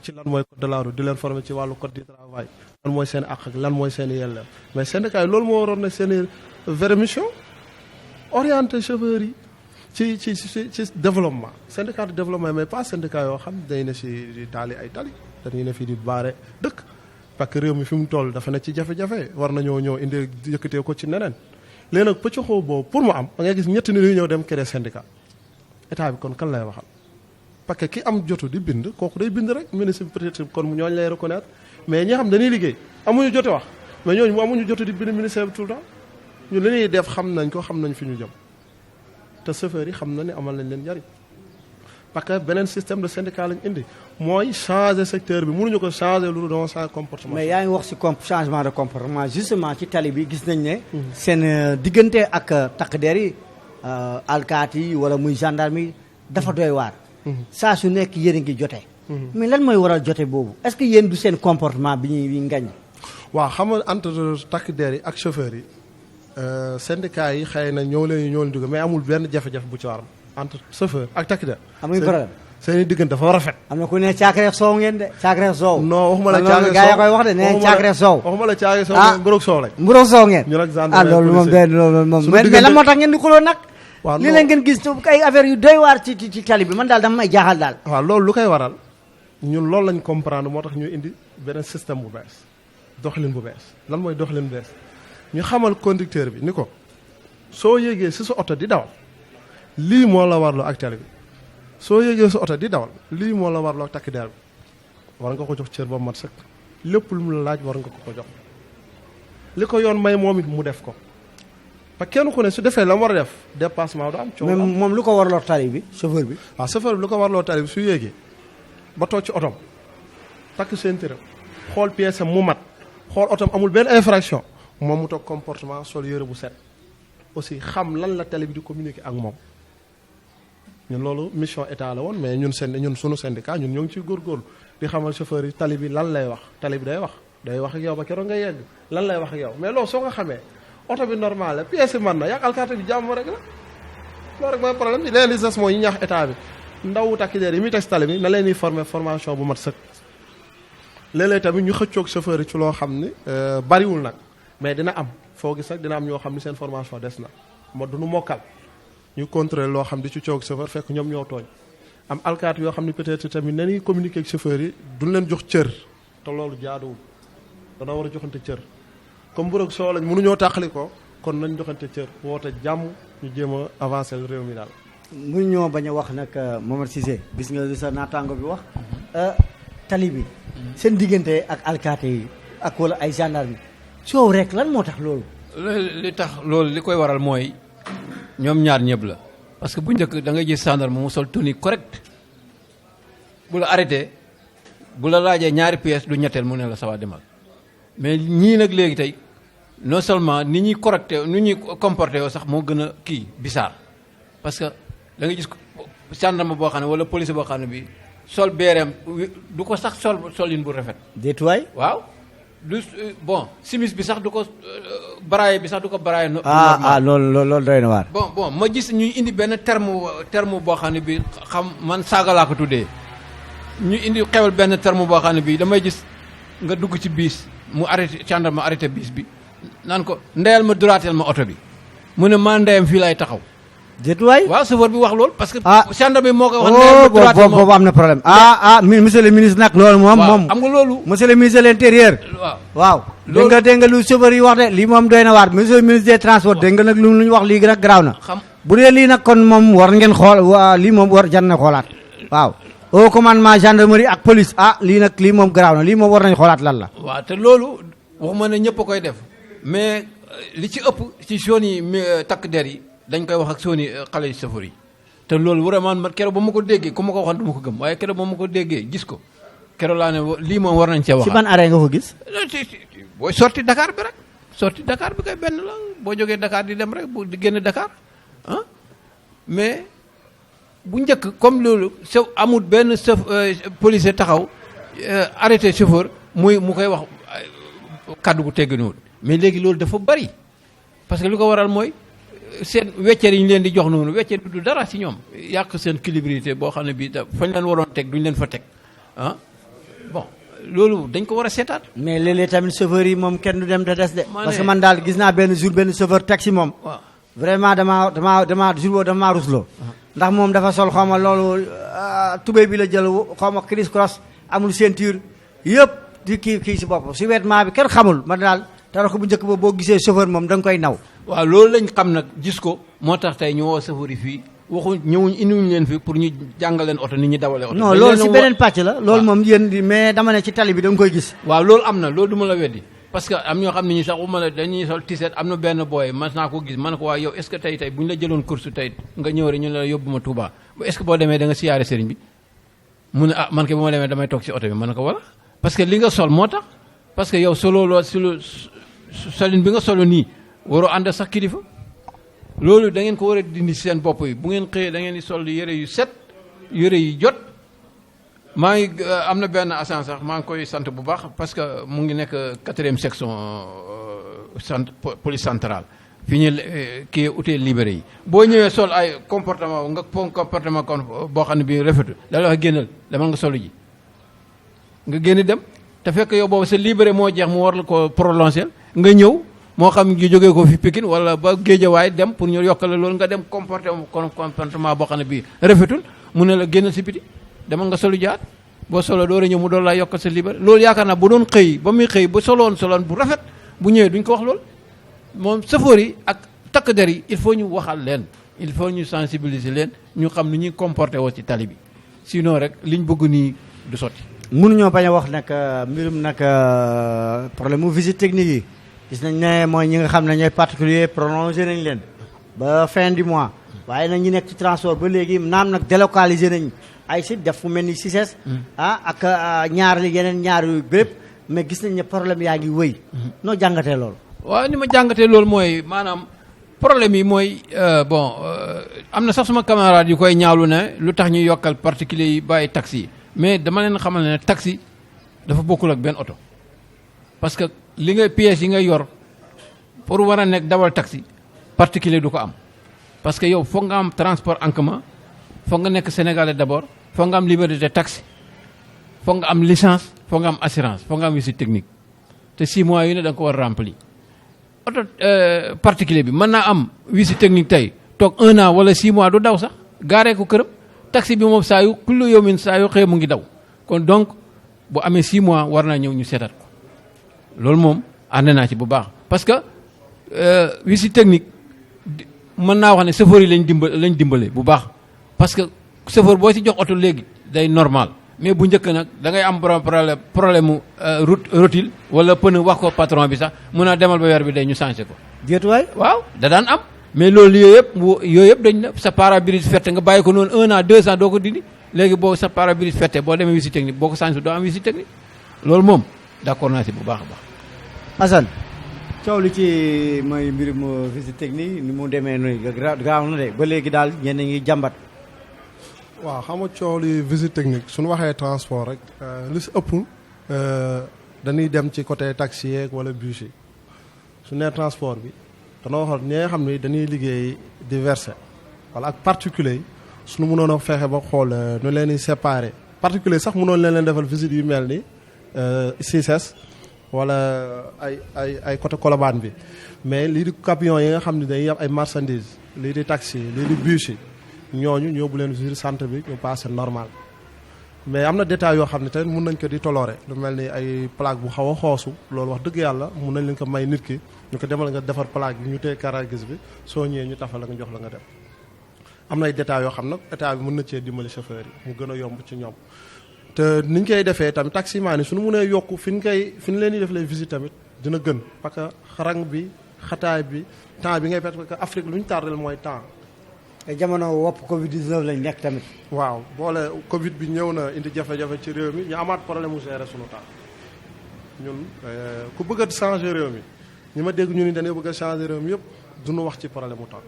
ci lan mooy code de la route di leen former ci wàllu code du travail lan mooy seen àq ak lan mooy seen yelleef mais syndicat yi loolu moo waroon ne seen vraie mission orienté chauffeurs yi ci développement syndicat de développement mais pas syndicat yoo xam day ne si di taali ay tali dañuy ne fii di baare dëkk parce que réew mi fi mu toll dafa ne ci jafe-jafe war nañoo ñëw indi yëkkatee ko ci neneen léegi nag pëccoxoo boobu pour mu am da ngay gis ñetti nit yu ñëw dem créer syndicat état bi kon kan lay waxal parce que ki am jotu di bind kooku day bind rek ministre bi peut-être kon ñooñu lay reconnaître mais ñi xam dañuy liggéey amuñu jote wax mais ñooñu amuñu jote di bind ministère bi tout le temps ñun li ñuy def xam nañ ko xam nañ fi ñu jëm te chauffeurs yi xam na ne amal nañ leen njariñ parce que beneen système de syndicat lañ indi mooy changer secteur bi mënuñu ko changer lu doon changer comportement. mais yaa ngi wax ci changement de comportement justement ci tali bi gis nañ ne. seen diggante ak takk der yi alkaati yi wala muy gendarme yi dafa doy waar. saa su nekk yéen a ngi jote. mais lan mooy waral jote boobu est-ce que yéen du seen comportement bi ñuy ngañ. waaw xam nga entre takk der yi ak chauffeur yi syndicat yi xëy na ñoo leen dugg mais amul benn jafe-jafe bu ci war entre chauffeur ak takk der. amuñu problème seen i diggante dafa rafet. am na ku ne caakreex soow ngeen de caakreex soow. non waxuma la caakreex soow gaa yi koy wax de nee caakreex soow. waxuma la caakreex soow mburoog soow lañ. mburoog soow ngeen. ñu nag gendarmerie loolu moom day loolu moom mais lan moo tax ngeen di xuloo nag. waaw li leen ngeen gis ay affaire yu doy waar ci tali bi man daal dama may jaaxal daal. waaw loolu lu koy waral ñun loolu lañ comprendre moo tax ñu indi beneen système bu bees doxalin bu bees lan mooy doxalin bu bees ñu xamal conducteur bi ni ko soo yéegee si sa oto di dawal lii moo la warloo ak tali bi soo yéegee sa oto di dawal lii moo la warloo ak takk der bi war nga ko jox cër ba mat sëkk lépp lu mu la laaj war nga ko jox li ko yoon may moom it mu def ko parce que kenn ku ne su defee la mu war a def dépassement du am. coow mais moom lu ko warloo tali bi chauffeur bi. waaw chauffeur bi lu ko warloo tali bi su yéegee ba toog ci otom takk ceinture xool pièce am mu mat xool otom amul benn infraction moom mu toog comportement sol yëre bu set aussi xam lan la tali bi di communiquer ak moom ñun loolu mission état la woon mais ñun sunu syndicat ñun ñoo ngi ciy góorgóorlu di xamal chauffeur yi tali bi lan lay wax tali bi day wax ak yow ba keroog nga yegg lan lay wax ak yow mais loolu soo ko xamee oto bi normal la pièce yi mën na yàq alkaati bi jàmm rek la loolu rek mooy problème bi léeg-léeg li des mooy ñu ñaax état bi ndaw takk der yi muy teg tali bi na leen di former formation bu mat sëkk léeg-léeg tamit ñu xëccoog chauffeur yi ci loo xam ni bariwul nag mais dina am foo gis nag dina am ñoo xam ni seen formation des na moo duñu mokkal ñu contrôler loo xam di ci coog chauffeur fekk ñoom ñoo tooñ am alkaati yoo xam ni peut-être tamit nañuy communiquer ak chauffeur yi duñ leen jox cër te loolu jaaduwul dana war a joxante cër comme bu rek soo lañ mënuñoo tàqali ko kon nañ joxante cër woote jàmm ñu jéem a avancer réew mi daal. mënu ñoo bañ a wax nag Momar Cissé gis nga li sa naataango bi wax tali bi seen diggante ak alkaati yi ak wala ay gendarme coow rek lan moo tax loolu. li tax loolu li koy waral mooy ñoom ñaar ñëpp la parce que bu njëkk da ngay gis gendarme mu sol tenue correct bu la arrêté bu la laajee ñaari pièces du ñetteel mu ne la sawa demal mais ñii nag léegi tey non seulement ni ñuy correcté ni ñuy comporté yoo sax moo gën a kii bizarre parce que da nga gis gendarme boo xam ne wala police boo xam ne bi sol beereem du ko sax solin bu rafet. détuwaay waaw du bon simis bi sax du ko baraaye bi sax du ko baraaye. loolu doy na waar. bon ma gis ñuy indi benn terme boo xam ne bi xam man saaga laa ko tuddee ñu indi xewal benn terme boo xam ne bi damay gis nga dugg ci biis mu arrêté gendarme arrêté biis bi naan ko ndeyal ma duraateel ma oto bi mu ne maa ndeyam fii lay taxaw. détuwaay waaw chauffeur bi wax loolu parce que. gendarme bi moo ko wax. boobu am na problème. monsieur le ministre nag. loolu moom am nga loolu. monsieur le ministre de l'intérieur. waaw. loolu dégg nga lu chauffeur yi wax de lii moom doy na waar monsieur le ministre des transports dégg nga nag lu ñu wax lii nag garaaw na. bu dee lii nag kon moom war ngeen xool lii moom war jar na xoolaat. waaw au commandement gendarmerie ak police lii moom garaaw na lii moom war nañu xoolaat lan la. waaw te loolu waxuma ne ñëpp a koy def mais li ci ëpp ci zone yi takk der yi dañ koy wax ak soni xale yu chauffeur yi te loolu vraiment man keroog ba ma ko déggee ku ma ko waxoon du ma ko gëm waaye keroog ba ma ko déggee gis ko keroog laa ne lii moom war nañ cee wax. ci ban arrêt nga ko gis. booy sorti Dakar bi rek sorti Dakar bi kay benn la boo jógee Dakar di dem rek di génn Dakar mais bu njëkk comme loolu amul benn policier taxaw arrêté chauffeur mu koy wax kàddu gu tegginuwul mais léegi loolu dafa bari parce que li ko waral mooy. seen wecceer yi ñu leen di jox noonu wecceer bi du dara ci ñoom yàq seen crédibilité boo xam ne bii fañ leen waroon teg duñ leen fa teg bon loolu dañ ko war a seetaat. mais léeg-léeg tamit chauffeur yi moom kenn du dem te des de. parce que man daal gis naa benn jour benn chauffeur taxi moom. waaw vraiment damaa jour boobu damaa rusloo. ndax moom dafa sol xaw ma loolu tubéy bi la jël xaw ma criss cross amul ceinture yëpp di kii ci bopp ci vêtement bi kenn xamul man daal. dara ko bu njëkk ba boo gisee chauffeur moom da nga koy naw. waaw loolu lañ xam nag gis ko moo tax tey ñu woo chauffeur yi fii indiwuñ leen fi pour ñu jàngal leen oto ni ñu dawalee oto. non loolu ci beneen pàcc la. loolu moom yéen mais dama ne ci tali bi da nga koy gis. waaw loolu am na loolu du ma la weddi parce que am ñoo xam ne ñi sax waxuma la dañuy sol tiset am na benn booy mas naa ko gis man ko waa yow est ce que tey bu ñu la jëloon course tey nga ñëw rek ñu la yóbbu ma Touba est ce que boo demee da nga siyaare sëriñ bi mu ne ah man ke bu ma demee damay toog ci oto bi man ko wala parce que li nga sol moo tax parce que yow solo loo solin bi nga solo nii waroo ànd sax kilifa loolu da ngeen ko war a dindi seen bopp yi bu ngeen xëyee da ngeen di sol yëre yu set yëre yu jot maa ngi am na benn agent sax maa ngi koy sant bu baax parce que mu ngi nekk 4e section police centrale fi ñu kii utee libéré yi boo ñëwee sol ay comportement nga comportement kon boo xam ne bii rafetu da la wax génnal demal nga solu ji nga génn dem te fekk yow boobu sa libéré moo jeex mu war la ko prolonger nga ñëw moo xam ñu jógee ko fi Pikine wala ba Géejawaay dem pour ñu yokkale loolu nga dem comportement boo xam ne bii rafetul mu ne la génnal si biti demal nga solu jaat boo solo door a ñëw mu doon laa yokkal sa libéré loolu yaakaar naa bu doon xëy ba muy xëy ba soloon bu rafet bu ñëwee duñ ko wax loolu moom chauffeur yi ak takk der yi il faut ñu waxal leen il faut ñu sensibiliser leen ñu xam ni ñuy comporté woo ci tali bi sinon rek liñ bëgg nii du sotti. mënuñoo bañ a wax nag mbirum nag problème mu visite technique yi gis nañ ne mooy ñi nga xam ne ñooy particulier prolongé nañ leen ba fin du mois waaye nag ñi nekk ci transport ba léegi naam nag délocalisé nañ ay site def fu mel ni CICES ak yeneen ñaar yu bépp mais gis nañ ne problème yaa ngi wëy noo jàngatee loolu. waaw ni ma jàngatee loolu mooy maanaam problème yi mooy am na sax suma camarade yu koy ñaawlu ne lu tax ñuy yokkal particulier yi bàyyi taxi yi mais dama leen xamal ne taxi dafa bokkul ak benn oto parce que li nga pièces yi nga yor pour war a nekk dawal taxi particulier du ko am parce que yow foog nga am transport en commun foog nga nekk sénégalais d'abord foog nga am liberté taxi foog nga am licence foog nga am assurance foog nga am visite technique te 6 mois yu ne da nga ko war a remplir oto particulier bi mën naa am visite technique tey toog 1 an wala 6 mois du daw sax gaaree ko këram taxi bi moom saa yu kullu yawmin saa yu xëy mu ngi daw kon donc bu amee 6 mois war naa ñëw ñu seetat ko loolu moom ànd naa ci bu baax parce que visite technique mën naa wax ne chauffeur yi lañ dimbale bu baax parce que chauffeur boo ci jox oto léegi day normal mais bu njëkk nag da ngay am problème mu routine wala pneu wax ko patron bi sax mun a demal ba weer bi day ñu changé ko. déetuwaay waaw da daan am mais loolu yooyu yëpp dañ na sa pare-brise fette nga bàyyi ko noonu 1 an 2 ans doo ko dindi léegi boo sa pare-brise fette boo demee visite technique boo ko changé doo am visite technique loolu moom d'accord naa si bu baax a baax. Assane coow li ci mooy mbirum visite technique ni mu demee noonu gaaw na de ba léegi daal ñenn ngi jàmbat. waaw xam nga coow li visite technique suñu waxee transport rek li si ëpp dañuy dem ci côté taxi yeeg wala bus yi su nee transport bi danoo waxoon ñi nga xam ne dañuy liggéey di verser wala ak particulier yi suñu mënoon a fexe ba xool nu leen di séparer particulier sax mënoon leen defal visite yu mel ni CICES wala ay côté Colobane bi mais lii di camion yi nga xam ne dañuy am ay marchandises lii di taxi lii di bus yi ñooñu ñóbbu leen visite centre bi ñu passé normal mais am na détails yoo xam ne tamit mun nañ ko di toléré lu mel ni ay plaque bu xaw a xoosu loolu wax dëgg yàlla mun nañ leen ko may nit ki ñu ko demal nga defar plaque bi ñu téye karagis bi soo ñëwee ñu tafal la nga jox la nga dem am na ay détails yoo xam nag état bi mën na cee dimbali chauffeur yi mu gën a yomb ci ñoom te niñ koy defee tamit taximaan yi suñu mënee yokk fi ñu leen di def les visites tamit dina gën parce que rang bi xataay bi temps bi ngay perte parce que Afrique lu ñu tardel mooy temps. te jamono wopp Covid 19 lañ nekk tamit. waaw boole Covid bi ñëw na indi jafe-jafe ci réew mi ñu amaat problème mu gérer sunu temps ñun ku bëgg a changer réew mi ñi ma dégg ñu ni dañoo bëgg a changer réew mi yëpp duñu wax ci problème mu temps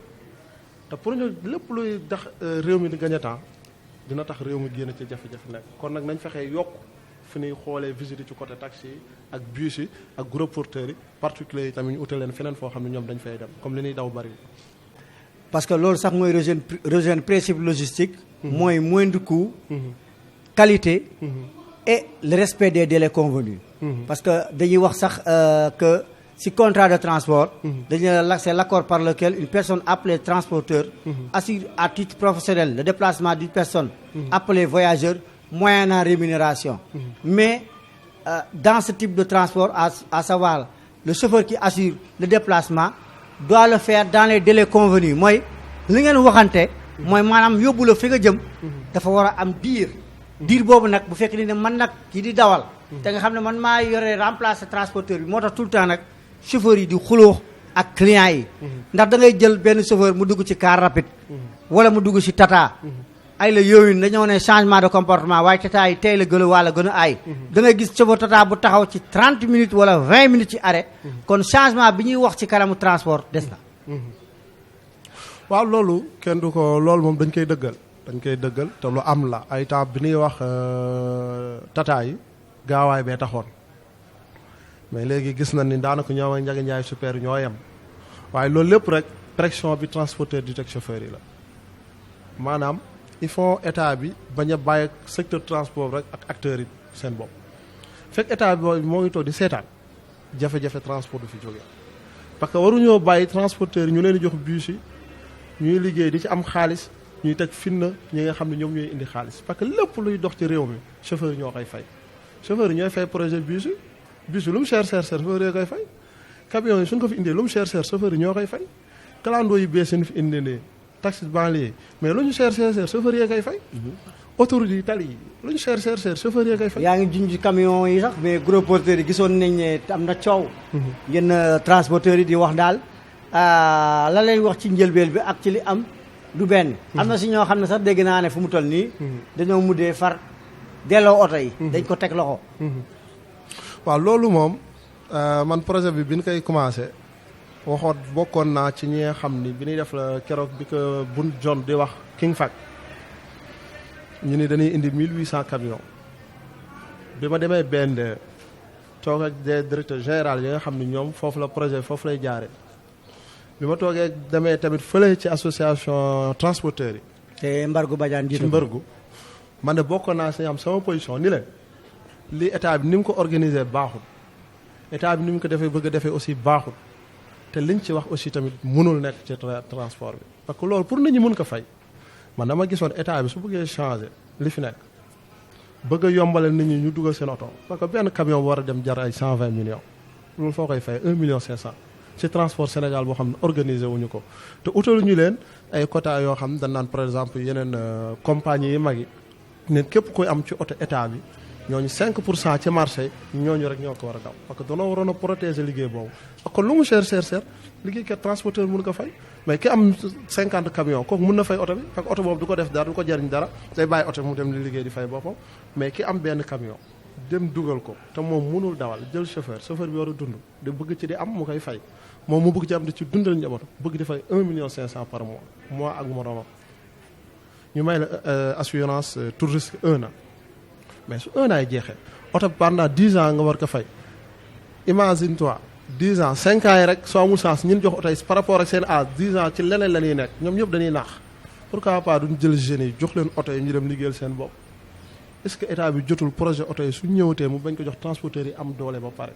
te pour ñu lépp luy tax réew mi di gagner temps dina tax réew mi génn ci jafe-jafe nekk kon nag nañ fexee yokk fi ñuy xoolee visite ci côté taxi yi ak bus yi ak gros porteurs yi particuliers yi tamit ñu utal leen feneen foo xam ne ñoom dañ fay dem comme li ñuy daw bari. parce que loolu sax mooy rejoindre principe logistique. mooy moindre coût. qualité. et le respect des délais convenus. parce que dañuy wax sax que si contrat de transport. dañuy c'est l'accord par lequel une personne appelée transporteur. assure à titre professionnel le déplacement d'une personne. appelée voyageur moyennant rémunération. mais dans ce type de transport à savoir le chauffeur qui assure le déplacement. doit le faire dans les délais convenus mooy li ngeen waxante mooy maanaam yóbbu la fi nga jëm dafa war a am diir boobu nag bu fekk ni ne man nag kii di dawal te nga xam ne man maa yore remplacer transporteur bi moo tax tout le temps nag chauffeur yi di xuloo ak clients yi ndax da ngay jël benn chauffeur mu dugg ci car rapide wala mu dugg ci tata ay la yooyu dañoo ne changement de comportement waaye tata yi tey la gën a wala gën a aay da ngay gis chauffeur tata bu taxaw ci 30 minutes wala 20 minutes ci arrêt kon changement bi ñuy wax ci kanamu transport des na waaw loolu kenn du ko loolu moom dañ koy dëggal te lu am la ay temps bi ñuy wax tata yi gaawaay bee taxoon mais léegi gis na ni daanaka ñoom ak Ndiaga Ndiaye super ñoo yem waaye loolu lépp rek pression bi transporteur di teg chauffeur yi la maanaam il faut état bi bañ a bàyyi secteur transport rek ak acteurs yi seen bopp fekk état bi moo ngi toog di seetaan jafe-jafe transport du fi jógee parce que waruñoo bàyyi transporteurs yi ñu leen di jox bus yi ñuy liggéey di ci am xaalis ñuy teg finna ñi nga xam ne ñoom ñooy indi xaalis parce que lépp luy dox ci réew mi chauffeur yi ñoo koy fay chauffeur yi ñooy fay projet bus yi lu mu cher chauffeur yi koy fay camion yi suñ ko fi indee lu mu cher chauffeur yi ñoo koy fay kalandoo yi bees yi ñu fi indi ne taxi banlieue mais lu ñu cher chauffeur yi koy fay autoroute yi tali yi lu ñu cher chauffeur yi koy fay yaa ngi junj camion yi sax mais gros porteurs yi gisoon nañ ne am na coow yenn transporteurs yi di wax daal la leen wax ci njëlbeel bi ak ci li am du benn am na si ñoo xam ne sax dégg naa ne fu mu toll nii dañoo muddee far delloo oto yi dañ ko teg loxo waaw loolu moom man projet bi ñu koy commencé waxoon bokkoon naa ci ñi nga xam ni bi ñuy def la keroog bi ko Bun John di wax King Fahd ñu ni dañuy indi 1800 camions bi ma demee BND toog ak des directeurs généraux yi nga xam ni ñoom foofu la projet foofu lay jaare bi ma toogee demee tamit fële ci association transporteurs yi te Mbargu Badiane jiitu ci Mbargu man de bokkoon naa si am sama position ni leen lii état bi ni mu ko organisé baaxul état bi ni mu ko defee bëgg a defee aussi baaxul te liñ ci wax aussi tamit mënul nekk ci transport bi parce que loolu pour nit ñi mën ko fay man dama gisoon état bi su bëggee changer li fi nekk bëgg a yombalal nit ñi ñu dugal seen oto parce que benn camion bu war a dem jar ay 120 millions loolu foo koy fay 1 million 500 ci transport Sénégal boo xam ne organisé wuñu ko te utaluñu leen ay quota yoo xam ne dañ naan par exemple yeneen compagnie yi mag yi ne képp koy am ci oto état bi ñooñu 5% ci marché ñooñu rek ñoo ko war a daw parce que danoo waroon a protéger liggéey boobu ak kon lu mu cher liggéeykat transporteur mun ko fay mais ki am 50 camions kooku mun na fay oto bi parce que oto boobu du ko def dara du ko jariñ dara day bàyyi oto bi mu dem di liggéey di fay boppam mais ki am benn camion dem dugal ko te moom mënul dawal jël chauffeur bi war a dund di bëgg ci di am mu koy fay moom mu bëgg ci am di ci dundal njabootam bëgg di fay 1 million 500 par mois ak moroomam ñu may la assurance tout risque 1 an mais su 1 an yi jeexee oto bi pendant 10 ans nga war ko fay imagine toi 10 ans 5 ans yi rek soo amul chance ñun jox oto yi par rapport ak seen âge 10 ans ci leneen la ñuy nekk ñoom ñëpp dañuy naax pourquoi pas duñ jël jeunes yi jox leen oto yi ñu dem liggéeyal seen bopp est-ce que état bi jotul projet oto yi su ñëwatee mu bañ ko jox transporteurs yi am doole ba pare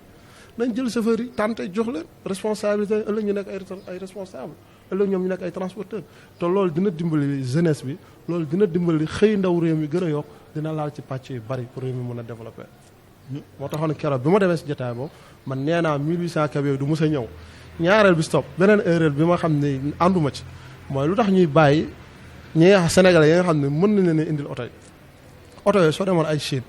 nañ jël chauffeurs yi tante jox leen responsabilité ëllëg ñu nekk ay responsable ëllëg ñoom ñu nekk ay transporteurs te loolu dina dimbali jeunesse bi loolu dina dimbali xëy ndaw réew mi gën a yokk dina laal ci pàcc yu bari pour réew mi mën a développer moo taxoon keroog bi ma demee si jotaay boobu man nee naa 1800 camions du mës a ñëw ñaareel bi stop beneen erreur bi ma xam ne ànduma ci mooy lu tax ñuy bàyyi ñi nga Sénégalais yi nga xam ne mën nañ leen indil oto yi oto yooyu soo demoon ay Chine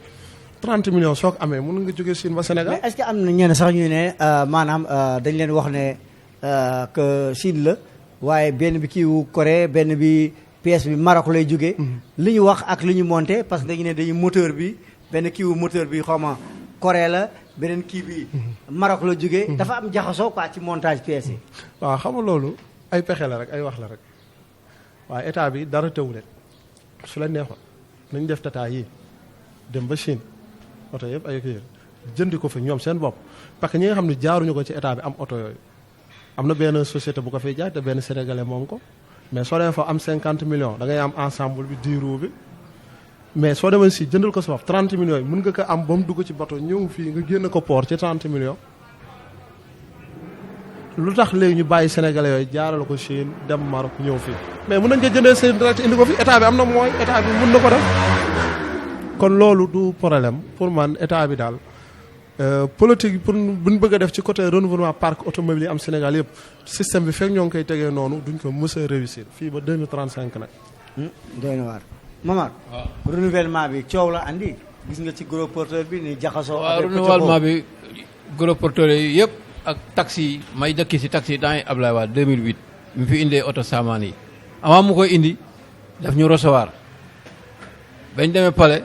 30 millions soo ko amee mën nga jógee Chine ba Sénégal. mais est-ce que am na ñenn sax ñu ne maanaam dañ leen wax ne que Chine la waaye benn bi kii wu Corée benn bi pièce bi Maroc lay jógee. li ñu wax ak li ñu monté parce que dañu ne dañu moteur bi benn kii wu moteur bi xaw ma Corée la beneen kii bi Maroc la jógee. dafa am jaxasoo quoi ci montage pièce yi. waaw xam nga loolu ay pexe la rek ay wax la rek waaye état bi dara tëwu leen su la neexoon nañ def tata yi dem ba Chine oto yëpp ay kii jëndi ko fi ñoom seen bopp parce que ñi nga xam ne jaaruñu ko ci état bi am oto yooyu am na benn société bu ko fiy jaay te benn sénégalais moom ko mais soo demee fa am 50 millions da ngay am ensemble bi diiru bi mais soo demee si jëndal ko sa bopp 30 millions yi mën nga ko am ba mu dugg ci bato ñëw fii nga génn ko port ci 30 millions lu tax léegi ñu bàyyi sénégalais yooyu jaarale ko Chine dem Maroc ñëw fii mais mën nañ ko jëndee seen direct indi ko fi état bi am na mooy état bi mën na ko def kon loolu du problème pour man état bi daal politique pour buñ bëgg a def ci côté renouvellement parc automobile yi am Sénégal yëpp système bi fekk ñoo ngi koy tegee noonu duñ ko mës a réussir fii ba 2035 nag. doy na waar Momar. waaw renouvellement bi coow la andi. gis nga ci gros porteur bi ni jaxasoo. waaw renouvellement bi gros porteur yi yëpp ak taxi yi may dëkki si taxi dans Ablaye Wade 2008 mu fi indee oto saamaan yi avant mu koy indi daf ñu recevoir bañ demee palais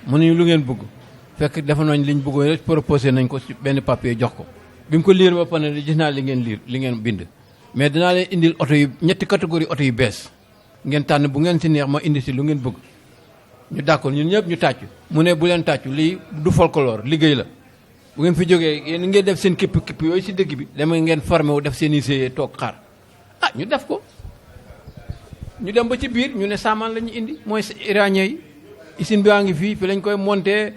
mu ne ñu lu ngeen bëgg fekk defe nañ liñ bëggoon rek proposé nañ ko ci benn papier jox ko bi mu ko liir ba pare gis naa li ngeen bind mais dinaa leen indil oto yu ñetti catégorie oto yu bees ngeen tànn bu ngeen si neex ma indi si lu ngeen bëgg ñu d'accord ñun ñëpp ñu tàccu mu ne bu leen tàccu lii du folklore liggéey la bu ngeen fi jógee yéen ngeen def seen kipp yooyu si dëkk bi dama ngeen formé wu def seen i toog xaar ñu def ko ñu dem ba ci biir ñu ne saamaan la ñu indi mooy iranien yi usine bi a ngi fii fi lañ koy monté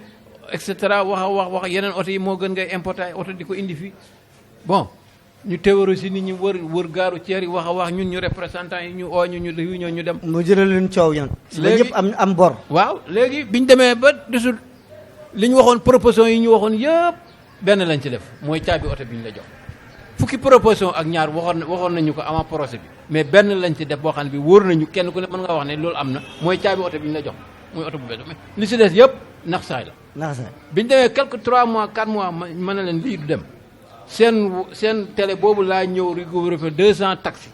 et cetera wax yeneen oto yi moo gën ngay importer ay oto di ko indi fii bon ñu teewaru si nit ñi wër gaaru ceer yi wax ñun ñu représentant yi ñu oo ñu réunion ñu dem. mu jëral leen coow yan. léegi ñëpp am bor. waaw léegi biñ demee ba desul li ñu waxoon proposition yi ñu waxoon yëpp benn lañ ci def mooy caabi oto bi ñu la jox fukki proposition ak ñaar waxoon nañu ko avant procès bi mais benn lañ ci def boo xam ne bi wóor nañu kenn ku ne mën nga wax ne loolu am na mooy caabi oto bi ñu la jox mooy oto bu bees mais li si des yëpp nax saay la. nax saay biñ demee quelques 3 mois 4 mois mën na leen lii du dem. seen télé boobu laa ñëw recouvrer 200 taxi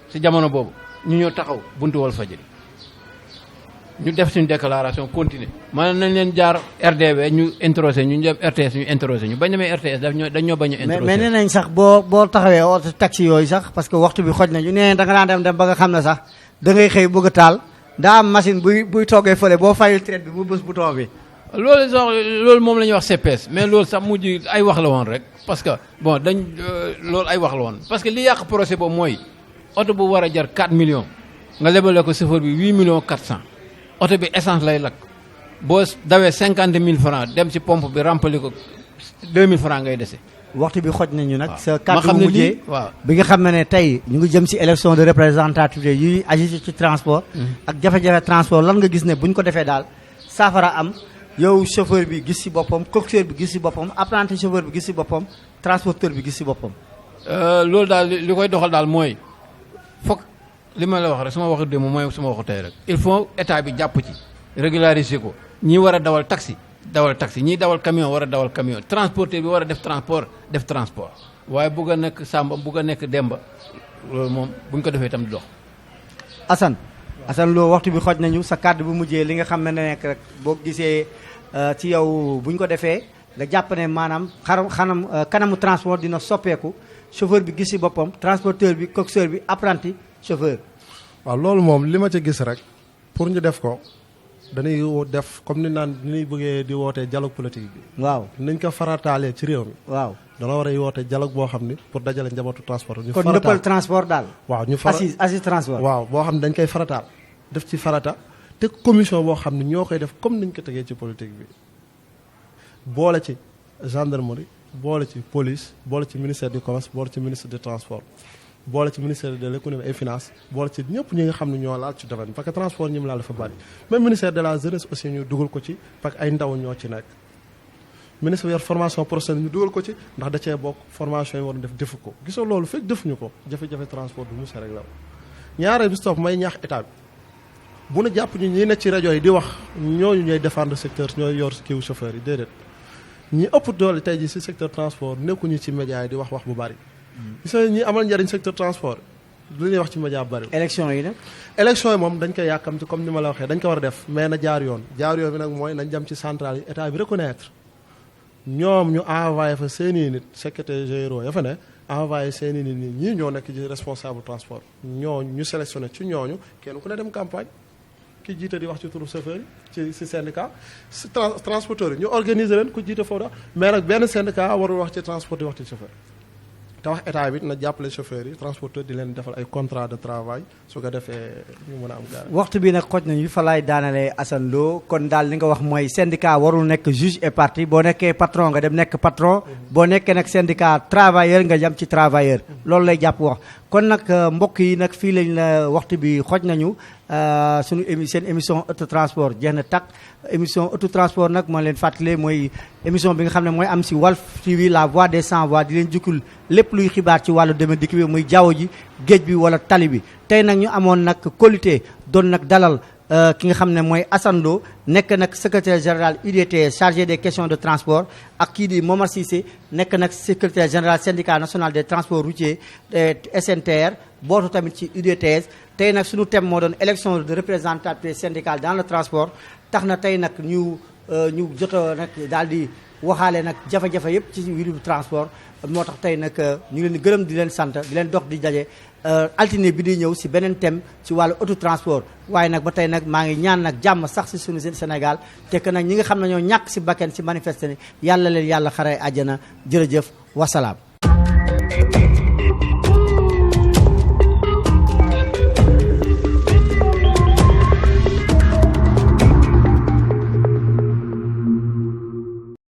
si jamono boobu ñu ñëw taxaw buntu Walfadjri ñu def suñu déclaration continuer maanaam nañ leen jaar RDV ñu introsé ñu dem RTS ñu introsé ñu bañ demee RTS dañoo bañ a introsé mais nee nañ sax boo taxawee oto taxi yooyu sax parce que waxtu bi xoj nañu nee da nga daan dem ba nga xam ne sax da ngay xëy bëgg a taal daa am machine buy toogee fële boo fayul traite bi mu bës bouton bi. loolu moom la ñuy wax CPS mais loolu sax mujj ay wax la woon rek parce que bon loolu ay wax la woon parce que li yàq procès boobu mooy oto bu war a jar 4 millions nga lebale ko chauffeur bi 8 millions 400 oto bi essence lay lakk boo dawee 50 000 francs dem ci pompe bi rempli ko 2 000 francs ngay dese. waxtu bi xoj nañu nag. waaw sa kàddu bu mujjee waaw bi nga xam ne tey ñu ngi jëm ci élection de représentativité yuy agir ci transport. ak jafe-jafe transport lan nga gis ne buñ ko defee daal saafara am. yow chauffeur bi gis ci boppam coxeur bi gis ci boppam apprenti chauffeur bi gis ci boppam transporteur bi gis ci boppam. loolu daal li koy doxal daal mooy foog li ma la wax rek sama waxu démb mooy sama waxu tey rek. il faut état bi jàpp ci régulariser ko ñi war a dawal taxi ñi dawal camion war a dawal camion transporteur bi war a def transport waaye bugg a nekk Samba bugg a nekk Demba loolu moom bu ñu ko defee itam du dox. Assane Lo waxtu bi xoj nañu sa kàddu bu mujjee li nga xam ne nekk rek boo gisee ci yow bu ñu ko defee nga jàpp ne maanaam kanamu transport dina soppeeku chauffeur bi gis ci boppam transporteur bi coxeur bi apprenti chauffeur. waaw loolu moom li ma ci gis rek pour ñu def ko dañuy def comme ni ñuy bëggee di wootee dialogue politique bi. waaw nañ ko farataalee ci réew mi. waaw dana war a woote dialogue boo xam ni pour dajale njabootu transport. ñu kon nëppal transport daal. waaw ñu assise transport. waaw boo xam ne dañ koy farataal def ci farata te commission boo xam ne ñoo koy def comme niñ ko tegee ci politique bi boole ci gendarmerie boole ci police boole ci ministère du commerce boole ci ministre des transports boole ci ministère de l'économie et finance boole ci ñëpp ñi nga xam ne ñoo laal ci domaine parce que transport ñi mu laal dafa bari même ministère de la jeunesse aussi ñu dugal ko ci parce que ay ndaw ñoo ci nekk ministre yor formation professionnelle ñu dugal ko ci ndax da cee bokk formation yi war a defu ko gisoo loolu fekk defuñu ko jafe-jafe transport du musa rek la ñaareel bi stop may ñaax état bi bu nu jàpp ñu ñi nekk ci rajo yi di wax ñooñu ñooy défendre secteur ñooy yor kiiwu chauffeur yi déedéet ñi ëpp doole tey ji ci secteur transport nekkuñu ci média yi di wax bu bari gis nga ñi amal njariñ secteur transport lu ñuy wax ci média bari. élection yi nag. élection yi moom dañ koy yàkkamti comme ni ma la waxee dañ ko war a def mais na jaar yoon bi nag mooy nañ dem ci centrale yi état bi reconnaître ñoom ñu envoyé fa seeni nit secrétaire généraux ya fa ne envoyé seeni nit ñii ñoo nekk ci responsable transport ñu sélectionné ci ñooñu kenn ku ne dem campagne ki jiite di wax ci turu chauffeur yi ci syndicat transporteur yi ñu organiser leen ku jiite foofu mais nag benn syndicat warul wax ci transport di wax ci chauffeur te wax état bi na jàppale chauffeur yi transporteur di leen defal ay contrat de travail su ko defee ñu mën a am gaar waxtu bi nag xoj nañu fa laay daanalee Assane Lo kon daal li nga wax mooy syndicat warul nekk juge et partie boo nekkee patron nga dem nekk patron boo nekkee nag syndicat travailleur nga jam ci travailleur loolu lay jàpp wax kon nag mbokk yi nag fii lañ la waxtu bi xoj nañu suñu seen émission autotransport jeex na takk émission autotransport nag moo leen fàttalee mooy émission bi nga xam ne mooy am si Walf TV la voix des sans voix di leen jukkul lépp luy xibaar ci wàllu demee dikk bi muy jaww ji géej bi wala tali bi tey nag ñu amoon nag qualité doon nag dalal ki nga xam ne mooy Assane Lo nekk nag secrétaire général UDTS chargé des questions de transport ak kii di Momar Cissé nekk nag secrétaire général syndicat national des transports routiers SNTR bootu tamit ci UDTS tey nag suñu thème moo doon élection de représentativité syndicale dans le transport tax na tey nag ñu joto nag daal di waxaale nag jafe-jafe yëpp ci wàllu transport moo tax tey nag ñu ngi leen di gërëm di leen sant di leen dox di daje altine bi di ñëw si beneen thème ci wàllu autotransport waaye nag ba tey nag maa ngi ñaan nag jàmm sax si suñu Sénégal te que nag ñi nga xam ne ñoo ñàkk si bakken si manifester ni yàlla leen yàlla xare àjjana jërëjëf wasalaam